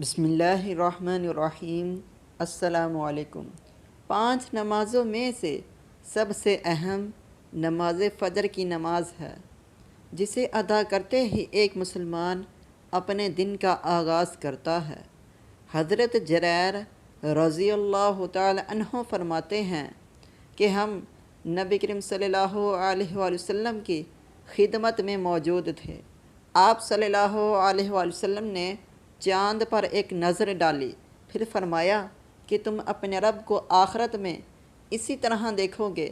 بسم اللہ الرحمن الرحیم۔ السلام علیکم۔ 5 نمازوں میں سے سب سے اہم نماز فجر کی نماز ہے، جسے ادا کرتے ہی ایک مسلمان اپنے دن کا آغاز کرتا ہے۔ حضرت جریر رضی اللہ تعالی عنہ فرماتے ہیں کہ ہم نبی کریم صلی اللہ علیہ وآلہ وسلم کی خدمت میں موجود تھے۔ آپ صلی اللہ علیہ وآلہ وسلم نے چاند پر ایک نظر ڈالی، پھر فرمایا کہ تم اپنے رب کو آخرت میں اسی طرح دیکھو گے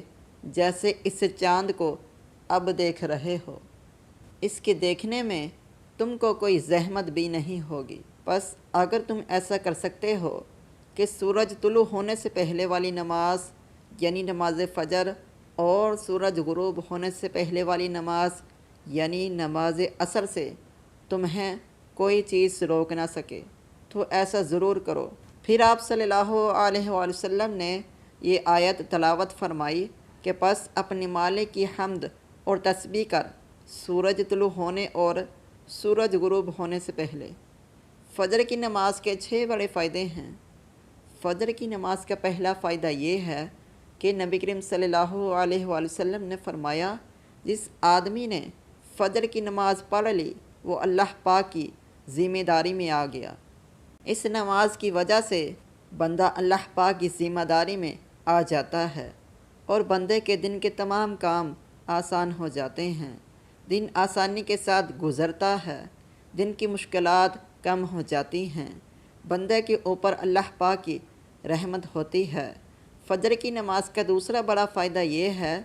جیسے اس چاند کو اب دیکھ رہے ہو۔ اس کے دیکھنے میں تم کو کوئی زحمت بھی نہیں ہوگی۔ بس اگر تم ایسا کر سکتے ہو کہ سورج طلوع ہونے سے پہلے والی نماز یعنی نماز فجر اور سورج غروب ہونے سے پہلے والی نماز یعنی نماز عصر سے تمہیں کوئی چیز روک نہ سکے تو ایسا ضرور کرو۔ پھر آپ صلی اللہ علیہ وآلہ وسلم نے یہ آیت تلاوت فرمائی کہ پس اپنے مالک کی حمد اور تسبیح کر سورج طلوع ہونے اور سورج غروب ہونے سے پہلے۔ فجر کی نماز کے 6 بڑے فائدے ہیں۔ فجر کی نماز کا پہلا فائدہ یہ ہے کہ نبی کریم صلی اللہ علیہ وآلہ وسلم نے فرمایا، جس آدمی نے فجر کی نماز پڑھ لی وہ اللہ پاک کی ذمہ داری میں آ گیا۔ اس نماز کی وجہ سے بندہ اللہ پاک کی ذمہ داری میں آ جاتا ہے اور بندے کے دن کے تمام کام آسان ہو جاتے ہیں۔ دن آسانی کے ساتھ گزرتا ہے، دن کی مشکلات کم ہو جاتی ہیں، بندے کے اوپر اللہ پاک کی رحمت ہوتی ہے۔ فجر کی نماز کا دوسرا بڑا فائدہ یہ ہے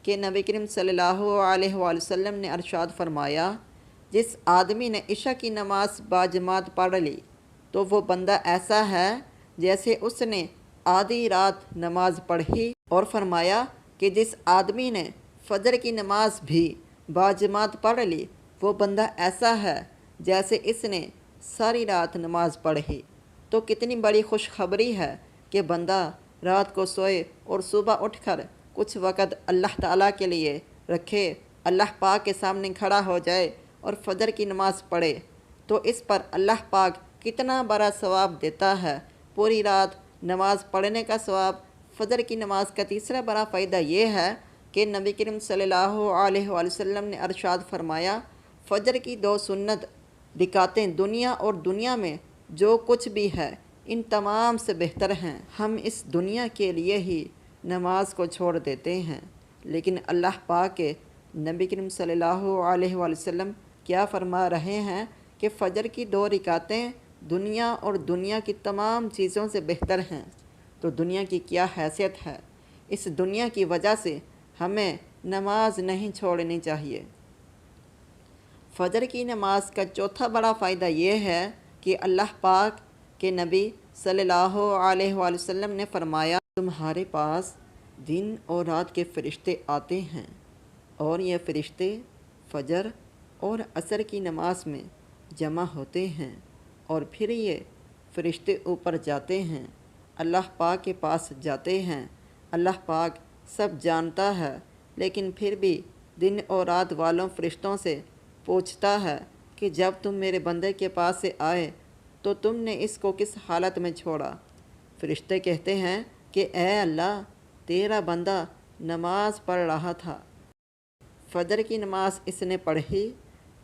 کہ نبی کریم صلی اللہ علیہ وآلہ وسلم نے ارشاد فرمایا، جس آدمی نے عشاء کی نماز باجماعت پڑھ لی تو وہ بندہ ایسا ہے جیسے اس نے آدھی رات نماز پڑھی، اور فرمایا کہ جس آدمی نے فجر کی نماز بھی باجماعت پڑھ لی وہ بندہ ایسا ہے جیسے اس نے ساری رات نماز پڑھی۔ تو کتنی بڑی خوشخبری ہے کہ بندہ رات کو سوئے اور صبح اٹھ کر کچھ وقت اللہ تعالیٰ کے لیے رکھے، اللہ پاک کے سامنے کھڑا ہو جائے اور فجر کی نماز پڑھے تو اس پر اللہ پاک کتنا بڑا ثواب دیتا ہے۔ پوری رات نماز پڑھنے کا ثواب۔ فجر کی نماز کا تیسرا بڑا فائدہ یہ ہے کہ نبی کریم صلی اللہ علیہ وآلہ وسلم نے ارشاد فرمایا، فجر کی 2 سنت رکعتیں دنیا اور دنیا میں جو کچھ بھی ہے ان تمام سے بہتر ہیں۔ ہم اس دنیا کے لیے ہی نماز کو چھوڑ دیتے ہیں، لیکن اللہ پاک کے نبی کریم صلی اللہ علیہ وآلہ وسلم کیا فرما رہے ہیں کہ فجر کی 2 رکعتیں دنیا اور دنیا کی تمام چیزوں سے بہتر ہیں۔ تو دنیا کی کیا حیثیت ہے، اس دنیا کی وجہ سے ہمیں نماز نہیں چھوڑنی چاہیے۔ فجر کی نماز کا چوتھا بڑا فائدہ یہ ہے کہ اللہ پاک کے نبی صلی اللہ علیہ وآلہ وسلم نے فرمایا، تمہارے پاس دن اور رات کے فرشتے آتے ہیں اور یہ فرشتے فجر اور عصر کی نماز میں جمع ہوتے ہیں اور پھر یہ فرشتے اوپر جاتے ہیں، اللہ پاک کے پاس جاتے ہیں۔ اللہ پاک سب جانتا ہے، لیکن پھر بھی دن اور رات والوں فرشتوں سے پوچھتا ہے کہ جب تم میرے بندے کے پاس سے آئے تو تم نے اس کو کس حالت میں چھوڑا؟ فرشتے کہتے ہیں کہ اے اللہ، تیرا بندہ نماز پڑھ رہا تھا، فجر کی نماز اس نے پڑھی۔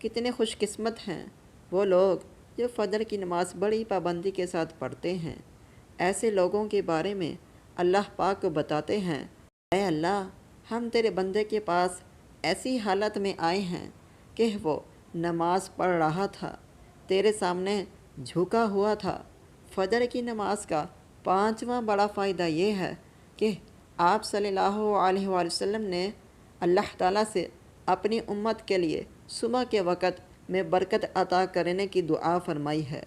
کتنے خوش قسمت ہیں وہ لوگ جو فجر کی نماز بڑی پابندی کے ساتھ پڑھتے ہیں۔ ایسے لوگوں کے بارے میں اللہ پاک کو بتاتے ہیں، اے اللہ، ہم تیرے بندے کے پاس ایسی حالت میں آئے ہیں کہ وہ نماز پڑھ رہا تھا، تیرے سامنے جھکا ہوا تھا۔ فجر کی نماز کا 5واں بڑا فائدہ یہ ہے کہ آپ صلی اللہ علیہ وآلہ وسلم نے اللہ تعالیٰ سے اپنی امت کے لیے صبح کے وقت میں برکت عطا کرنے کی دعا فرمائی ہے۔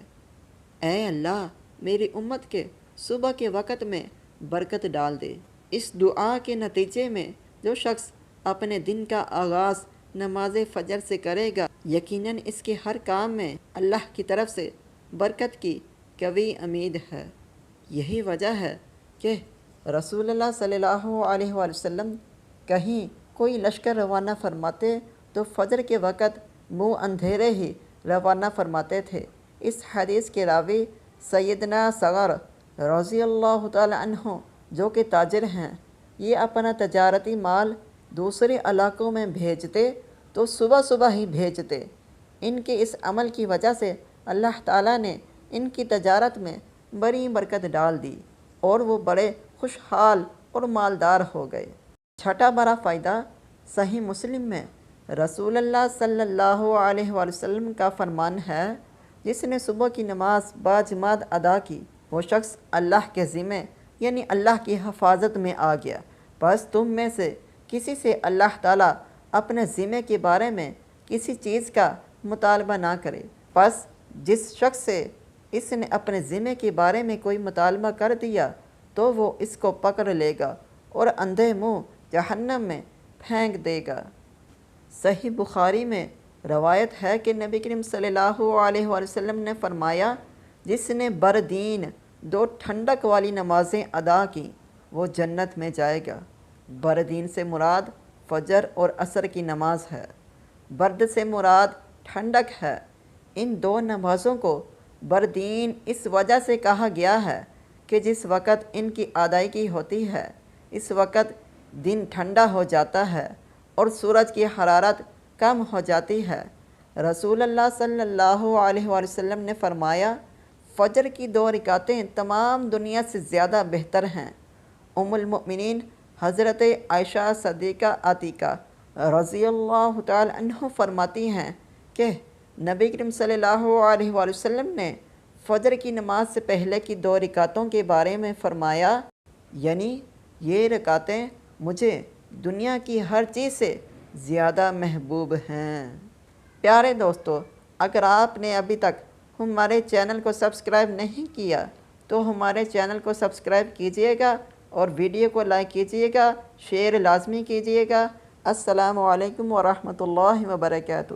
اے اللہ، میری امت کے صبح کے وقت میں برکت ڈال دے۔ اس دعا کے نتیجے میں جو شخص اپنے دن کا آغاز نماز فجر سے کرے گا، یقیناً اس کے ہر کام میں اللہ کی طرف سے برکت کی قوی امید ہے۔ یہی وجہ ہے کہ رسول اللہ صلی اللہ علیہ وآلہ وسلم کہیں کوئی لشکر روانہ فرماتے تو فجر کے وقت منہ اندھیرے ہی روانہ فرماتے تھے۔ اس حدیث کے راوی سیدنا صغر رضی اللہ تعالی عنہ جو کہ تاجر ہیں، یہ اپنا تجارتی مال دوسرے علاقوں میں بھیجتے تو صبح صبح ہی بھیجتے۔ ان کے اس عمل کی وجہ سے اللہ تعالیٰ نے ان کی تجارت میں بڑی برکت ڈال دی اور وہ بڑے خوشحال اور مالدار ہو گئے۔ چھٹا بڑا فائدہ، صحیح مسلم میں رسول اللہ صلی اللہ علیہ وآلہ وسلم کا فرمان ہے، جس نے صبح کی نماز باجماعت ادا کی، وہ شخص اللہ کے ذمے یعنی اللہ کی حفاظت میں آ گیا۔ بس تم میں سے کسی سے اللہ تعالیٰ اپنے ذمے کے بارے میں کسی چیز کا مطالبہ نہ کرے، بس جس شخص سے اس نے اپنے ذمے کے بارے میں کوئی مطالبہ کر دیا تو وہ اس کو پکڑ لے گا اور اندھے منہ جہنم میں پھینک دے گا۔ صحیح بخاری میں روایت ہے کہ نبی کریم صلی اللہ علیہ وآلہ وسلم نے فرمایا، جس نے بردین 2 ٹھنڈک والی نمازیں ادا کیں وہ جنت میں جائے گا۔ بردین سے مراد فجر اور عصر کی نماز ہے، برد سے مراد ٹھنڈک ہے۔ ان 2 نمازوں کو بردین اس وجہ سے کہا گیا ہے کہ جس وقت ان کی ادائیگی ہوتی ہے اس وقت دن ٹھنڈا ہو جاتا ہے اور سورج کی حرارت کم ہو جاتی ہے۔ رسول اللہ صلی اللہ علیہ وآلہ وسلم نے فرمایا، فجر کی 2 رکعتیں تمام دنیا سے زیادہ بہتر ہیں۔ ام المؤمنین حضرت عائشہ صدیقہ عتیقہ رضی اللہ تعالی عنہ فرماتی ہیں کہ نبی کریم صلی اللہ علیہ وآلہ وسلم نے فجر کی نماز سے پہلے کی 2 رکعتوں کے بارے میں فرمایا، یعنی یہ رکعتیں مجھے دنیا کی ہر چیز سے زیادہ محبوب ہیں۔ پیارے دوستو، اگر آپ نے ابھی تک ہمارے چینل کو سبسکرائب نہیں کیا تو ہمارے چینل کو سبسکرائب کیجئے گا اور ویڈیو کو لائک کیجئے گا، شیئر لازمی کیجئے گا۔ السلام علیکم ورحمۃ اللہ وبرکاتہ۔